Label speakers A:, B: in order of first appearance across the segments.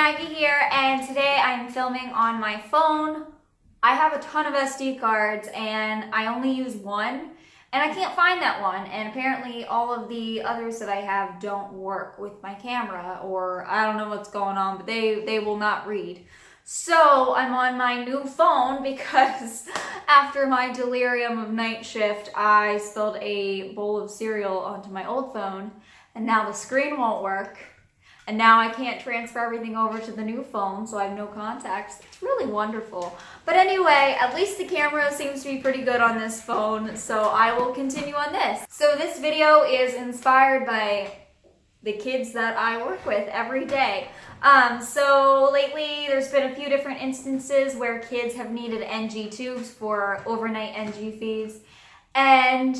A: Maggie here, and today I'm filming on my phone. I have a ton of SD cards and I only use one, and I can't find that one, and apparently all of the others that I have don't work with my camera, or I don't know what's going on, but they will not read. So I'm on my new phone because after my delirium of night shift, I spilled a bowl of cereal onto my old phone, and now the screen won't work. And now I can't transfer everything over to the new phone, so I have no contacts. It's really wonderful. But anyway, at least the camera seems to be pretty good on this phone, so I will continue on this. So this video is inspired by the kids that I work with every day. So lately there's been a few different instances where kids have needed NG tubes for overnight NG feeds. And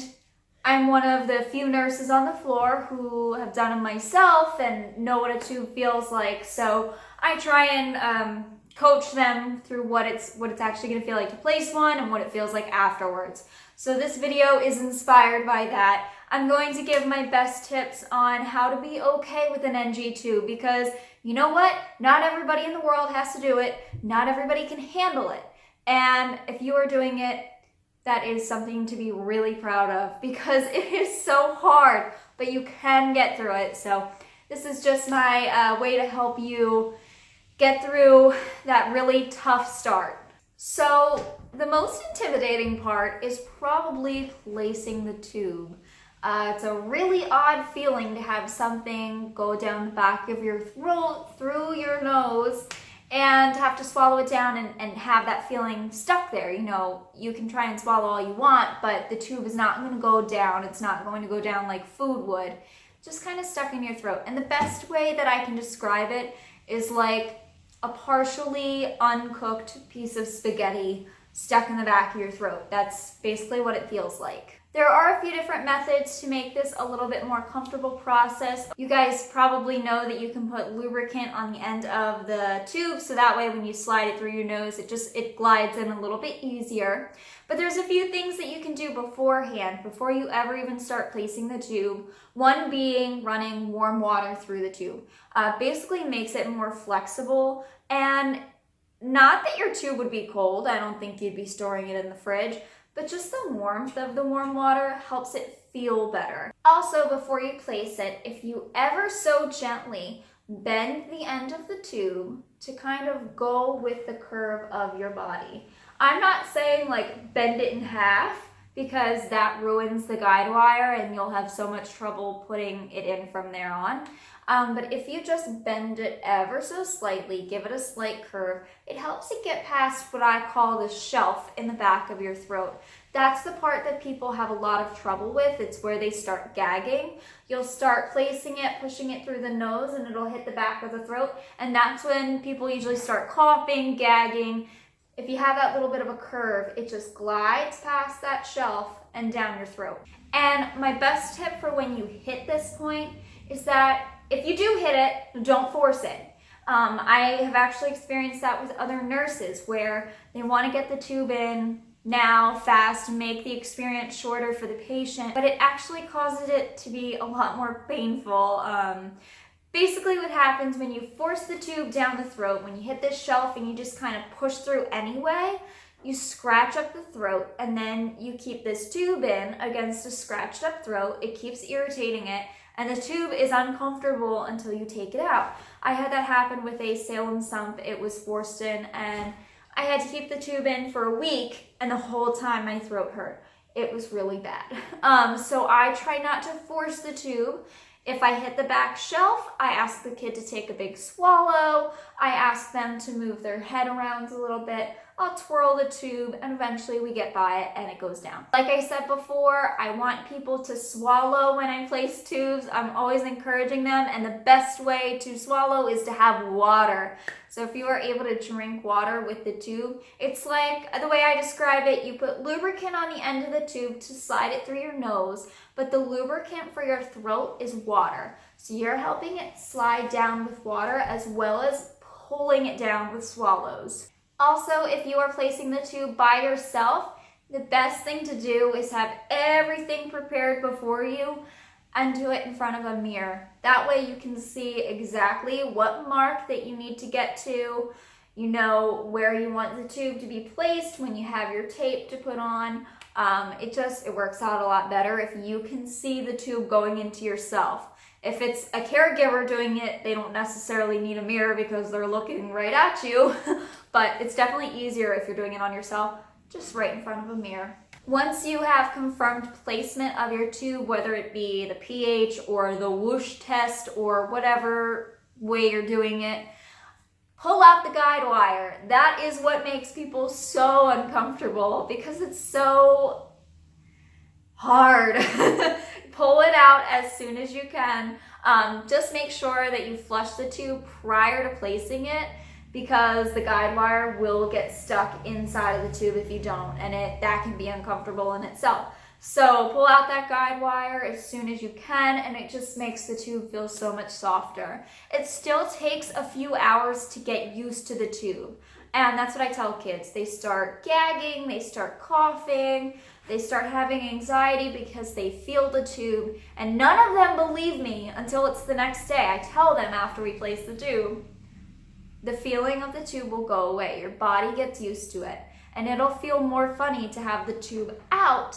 A: I'm one of the few nurses on the floor who have done them myself and know what a tube feels like. So I try and coach them through what it's actually going to feel like to place one and what it feels like afterwards. So this video is inspired by that. I'm going to give my best tips on how to be okay with an NG tube, because you know what? Not everybody in the world has to do it. Not everybody can handle it. And if you are doing it, that is something to be really proud of, because it is so hard, but you can get through it. So this is just my way to help you get through that really tough start. So the most intimidating part is probably placing the tube. It's a really odd feeling to have something go down the back of your throat, through your nose, and have to swallow it down and have that feeling stuck there. You know, you can try and swallow all you want, but the tube is not going to go down. It's not going to go down like food would. Just kind of stuck in your throat. And the best way that I can describe it is like a partially uncooked piece of spaghetti stuck in the back of your throat. That's basically what it feels like. There are a few different methods to make this a little bit more comfortable process. You guys probably know that you can put lubricant on the end of the tube, so that way when you slide it through your nose, it glides in a little bit easier. But there's a few things that you can do beforehand, before you ever even start placing the tube. One being running warm water through the tube. Basically makes it more flexible, and not that your tube would be cold. I don't think you'd be storing it in the fridge. But just the warmth of the warm water helps it feel better. Also, before you place it, if you ever so gently bend the end of the tube to kind of go with the curve of your body. I'm not saying like bend it in half, because that ruins the guide wire and you'll have so much trouble putting it in from there on. But if you just bend it ever so slightly, give it a slight curve, it helps it get past what I call the shelf in the back of your throat. That's the part that people have a lot of trouble with. It's where they start gagging. You'll start placing it, pushing it through the nose, and it'll hit the back of the throat. And that's when people usually start coughing, gagging. If you have that little bit of a curve, it just glides past that shelf and down your throat. And my best tip for when you hit this point is that if you do hit it, don't force it. I have actually experienced that with other nurses where they want to get the tube in now, fast, make the experience shorter for the patient, but it actually causes it to be a lot more painful. Basically what happens when you force the tube down the throat, when you hit this shelf and you just kind of push through anyway, you scratch up the throat, and then you keep this tube in against a scratched up throat. It keeps irritating it, and the tube is uncomfortable until you take it out. I had that happen with a Salem sump. It was forced in, and I had to keep the tube in for a week, and the whole time my throat hurt. It was really bad. So I try not to force the tube. If I hit the back shelf, I ask the kid to take a big swallow. I ask them to move their head around a little bit. I'll twirl the tube, and eventually we get by it and it goes down. Like I said before, I want people to swallow when I place tubes. I'm always encouraging them, and the best way to swallow is to have water. So if you are able to drink water with the tube, it's like, the way I describe it, you put lubricant on the end of the tube to slide it through your nose, but the lubricant for your throat is water. So you're helping it slide down with water as well as pulling it down with swallows. Also, if you are placing the tube by yourself, the best thing to do is have everything prepared before you. and do it in front of a mirror. That way you can see exactly what mark that you need to get to. You know where you want the tube to be placed when you have your tape to put on. It works out a lot better if you can see the tube going into yourself. If it's a caregiver doing it, they don't necessarily need a mirror because they're looking right at you, but it's definitely easier if you're doing it on yourself, just right in front of a mirror. Once you have confirmed placement of your tube, whether it be the pH or the whoosh test or whatever way you're doing it, pull out the guide wire. That is what makes people so uncomfortable because it's so hard. Pull it out as soon as you can. Just make sure that you flush the tube prior to placing it, because the guide wire will get stuck inside of the tube if you don't, and that can be uncomfortable in itself. So pull out that guide wire as soon as you can, and it just makes the tube feel so much softer. It still takes a few hours to get used to the tube, and that's what I tell kids. They start gagging, they start coughing, they start having anxiety because they feel the tube, and none of them believe me until it's the next day. I tell them after we place the tube, the feeling of the tube will go away. Your body gets used to it, and it'll feel more funny to have the tube out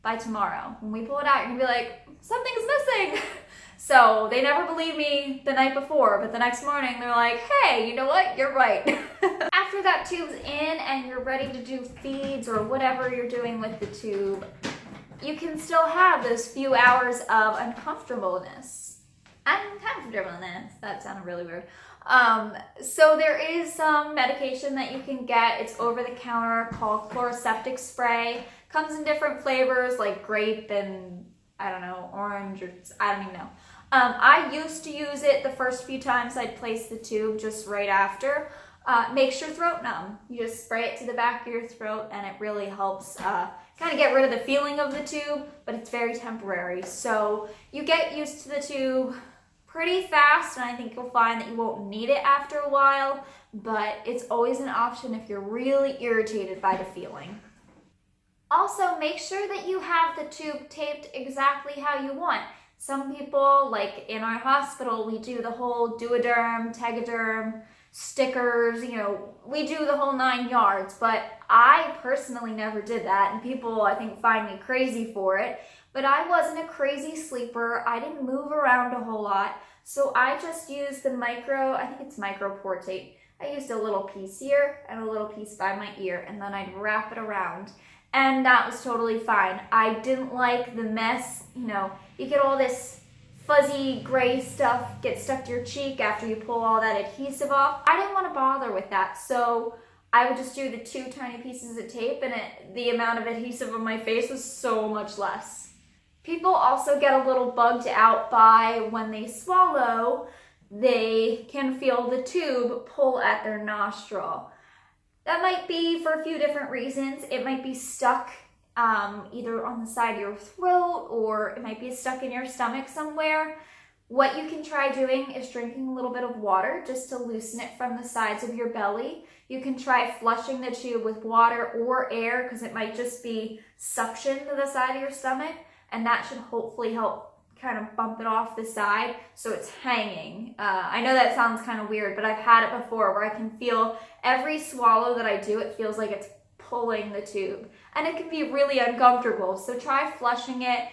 A: by tomorrow. When we pull it out, you're gonna be like, something's missing. So they never believe me the night before, but the next morning they're like, hey, you know what? You're right. After that tube's in and you're ready to do feeds or whatever you're doing with the tube, you can still have those few hours of uncomfortableness. That sounded really weird. So there is some medication that you can get. It's over the counter called chloroseptic spray. Comes in different flavors like grape and I don't know, orange, or I don't even know. I used to use it the first few times I'd place the tube just right after. Makes your throat numb. You just spray it to the back of your throat and it really helps kind of get rid of the feeling of the tube, but it's very temporary. So you get used to the tube pretty fast, and I think you'll find that you won't need it after a while, but it's always an option if you're really irritated by the feeling. Also, make sure that you have the tube taped exactly how you want. Some people, like in our hospital, we do the whole Duoderm, Tegaderm, stickers, we do the whole 9 yards, but I personally never did that, and people, I think, find me crazy for it. But I wasn't a crazy sleeper. I didn't move around a whole lot, so I just used the I think it's micro pore tape. I used a little piece here and a little piece by my ear, and then I'd wrap it around. And that was totally fine. I didn't like the mess, you get all this fuzzy gray stuff get stuck to your cheek after you pull all that adhesive off. I didn't want to bother with that, so I would just do the 2 tiny pieces of tape, and the amount of adhesive on my face was so much less. People also get a little bugged out by when they swallow, they can feel the tube pull at their nostril. That might be for a few different reasons. It might be stuck either on the side of your throat, or it might be stuck in your stomach somewhere. What you can try doing is drinking a little bit of water just to loosen it from the sides of your belly. You can try flushing the tube with water or air, because it might just be suction to the side of your stomach, and that should hopefully help kind of bump it off the side so it's hanging. I know that sounds kind of weird, but I've had it before where I can feel every swallow that I do, it feels like it's pulling the tube, and it can be really uncomfortable. So try flushing it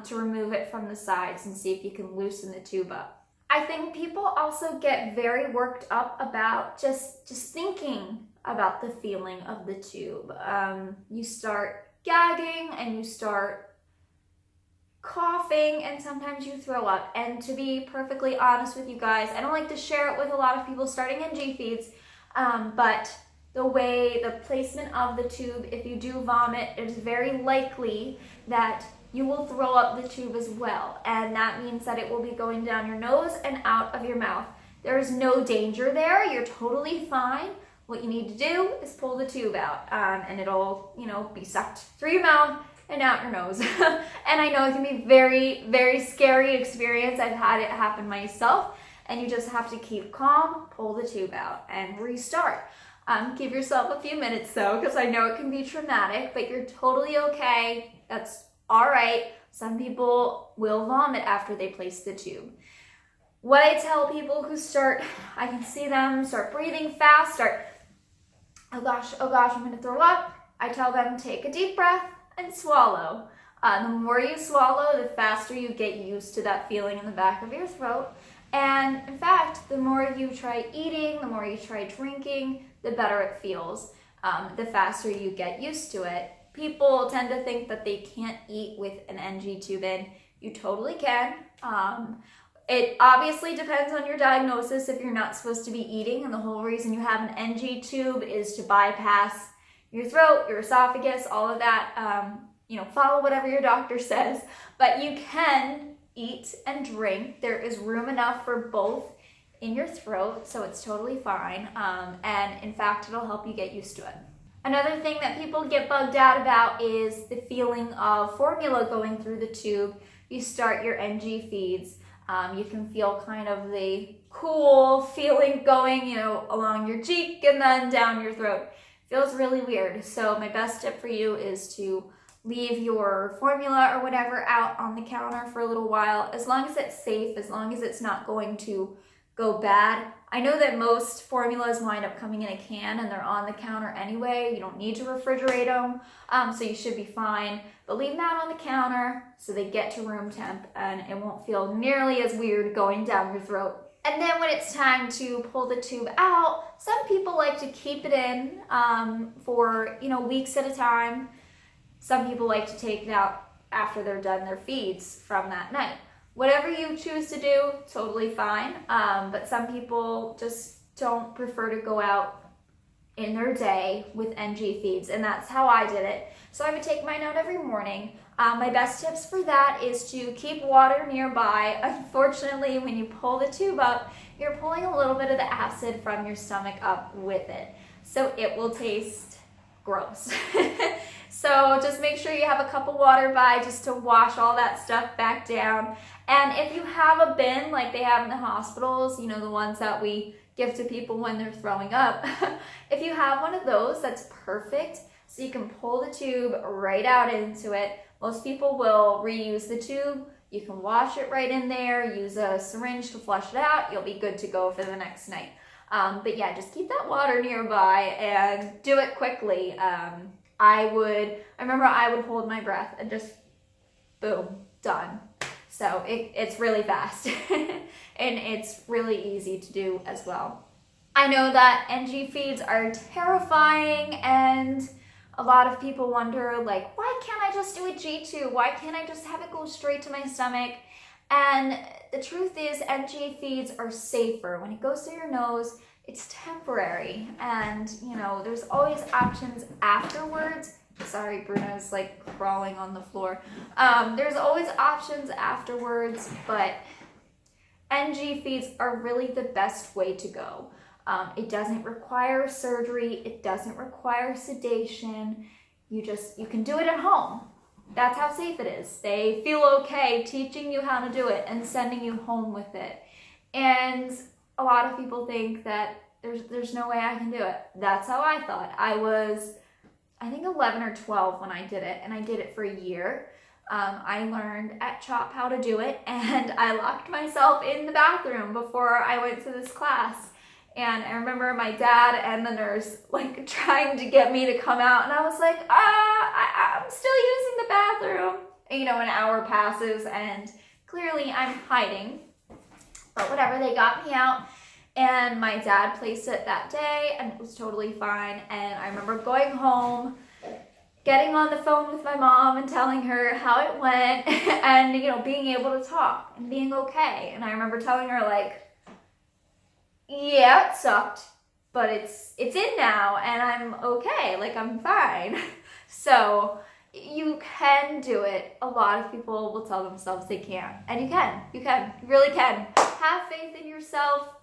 A: to remove it from the sides and see if you can loosen the tube up. I think people also get very worked up about just thinking about the feeling of the tube. You start gagging and you start coughing, and sometimes you throw up. And to be perfectly honest with you guys, I don't like to share it with a lot of people starting NG feeds, but the placement of the tube, if you do vomit, it's very likely that you will throw up the tube as well, and that means that it will be going down your nose and out of your mouth. There is no danger there. You're totally fine. What you need to do is pull the tube out, and it'll, be sucked through your mouth and out your nose. And I know it can be very, very scary experience. I've had it happen myself, and you just have to keep calm, pull the tube out, and restart. Give yourself a few minutes though, because I know it can be traumatic, but you're totally okay. That's all right. Some people will vomit after they place the tube. What I tell people who I can see them start breathing fast, oh gosh, I'm gonna throw up. I tell them, take a deep breath and swallow. The more you swallow, the faster you get used to that feeling in the back of your throat. And in fact, the more you try eating, the more you try drinking, the better it feels. The faster you get used to it. People tend to think that they can't eat with an NG tube in. You totally can. It obviously depends on your diagnosis if you're not supposed to be eating, and the whole reason you have an NG tube is to bypass your throat, your esophagus, all of that. Follow whatever your doctor says, but you can eat and drink. There is room enough for both in your throat, so it's totally fine. And in fact, it'll help you get used to it. Another thing that people get bugged out about is the feeling of formula going through the tube. You start your NG feeds. You can feel kind of the cool feeling going, along your cheek and then down your throat. Feels really weird. So my best tip for you is to leave your formula or whatever out on the counter for a little while, as long as it's safe, as long as it's not going to go bad. I know that most formulas wind up coming in a can and they're on the counter anyway. You don't need to refrigerate them, so you should be fine. But leave them out on the counter so they get to room temp and it won't feel nearly as weird going down your throat. And then when it's time to pull the tube out, some people like to keep it in for weeks at a time. Some people like to take it out after they're done their feeds from that night. Whatever you choose to do, totally fine. But some people just don't prefer to go out in their day with NG feeds, and that's how I did it. So I would take mine out every morning. My best tips for that is to keep water nearby. Unfortunately, when you pull the tube up, you're pulling a little bit of the acid from your stomach up with it. So it will taste gross. So just make sure you have a cup of water by just to wash all that stuff back down. And if you have a bin like they have in the hospitals, the ones that we give to people when they're throwing up, if you have one of those, that's perfect. So you can pull the tube right out into it. Most people will reuse the tube. You can wash it right in there, use a syringe to flush it out. You'll be good to go for the next night. But yeah, just keep that water nearby and do it quickly. I remember I would hold my breath and just boom, done. So it's really fast and it's really easy to do as well. I know that NG feeds are terrifying and a lot of people wonder, why can't I just do a G tube? Why can't I just have it go straight to my stomach? And the truth is, NG feeds are safer. When it goes through your nose, it's temporary. And, there's always options afterwards. Sorry, Bruno's crawling on the floor. There's always options afterwards, but NG feeds are really the best way to go. It doesn't require surgery. It doesn't require sedation. You can do it at home. That's how safe it is. They feel okay teaching you how to do it and sending you home with it. And a lot of people think that there's no way I can do it. That's how I thought. I was, I think 11 or 12 when I did it, and I did it for a year. I learned at CHOP how to do it, and I locked myself in the bathroom before I went to this class. And I remember my dad and the nurse trying to get me to come out, and I was like, I'm still using the bathroom. And, an hour passes, and clearly I'm hiding. But whatever, they got me out, and my dad placed it that day, and it was totally fine. And I remember going home, getting on the phone with my mom and telling her how it went, and, being able to talk and being okay. And I remember telling her, yeah, it sucked, but it's in now, and I'm okay, I'm fine. So you can do it. A lot of people will tell themselves they can't, and you really can. Have faith in yourself.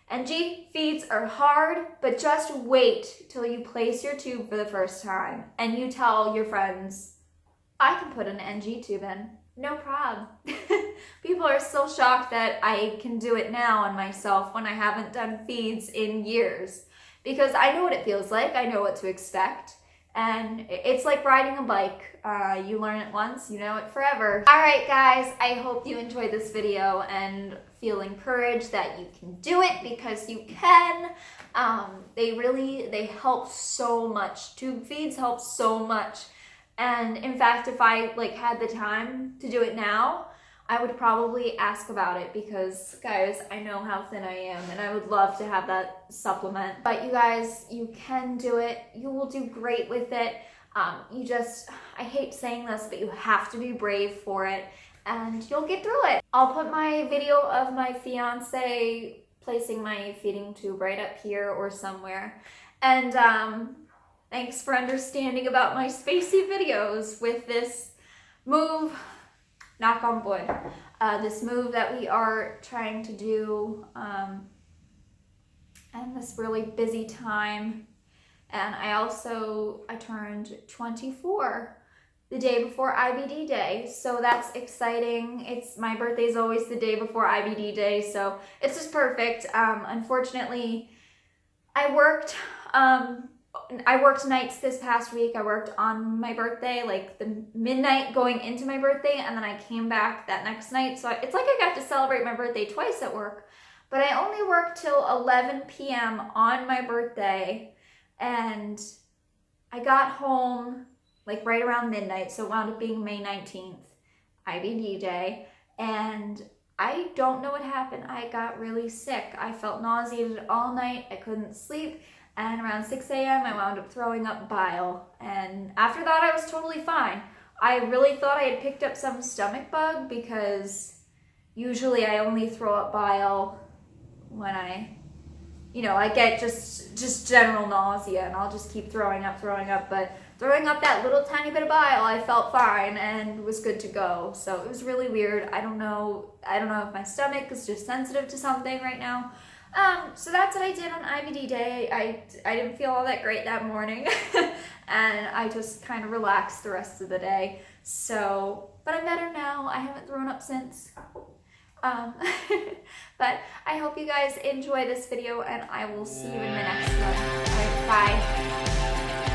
A: NG feeds are hard, but just wait till you place your tube for the first time, and you tell your friends, I can put an NG tube in. No problem. People are still shocked that I can do it now on myself when I haven't done feeds in years, because I know what it feels like. I know what to expect. And it's like riding a bike. You learn it once, you know it forever. All right, guys, I hope you enjoyed this video and feel encouraged that you can do it, because you can. They help so much. Tube feeds help so much. And in fact, if I like had the time to do it now, I would probably ask about it, because guys, I know how thin I am and I would love to have that supplement. But you guys, you can do it. You will do great with it. I hate saying this, but you have to be brave for it and you'll get through it. I'll put my video of my fiance placing my feeding tube right up here or somewhere. And thanks for understanding about my spacey videos with this move. Knock on wood. This move that we are trying to do, and this really busy time. And I turned 24 the day before IBD day, so that's exciting. My birthday is always the day before IBD day, so it's just perfect. Unfortunately, I worked nights this past week. I worked on my birthday, like the midnight going into my birthday, and then I came back that next night. So it's like I got to celebrate my birthday twice at work, but I only worked till 11 p.m. on my birthday, and I got home like right around midnight, so it wound up being May 19th, IBD day, and I don't know what happened. I got really sick. I felt nauseated all night. I couldn't sleep. And around 6 a.m. I wound up throwing up bile. And after that, I was totally fine. I really thought I had picked up some stomach bug, because usually I only throw up bile when I get just general nausea, and I'll just keep throwing up. But throwing up that little tiny bit of bile, I felt fine and was good to go. So it was really weird. I don't know if my stomach is just sensitive to something right now. So that's what I did on IBD day. I didn't feel all that great that morning and I just kind of relaxed the rest of the day. So, but I'm better now. I haven't thrown up since. But I hope you guys enjoy this video, and I will see you in the next one. All right, bye.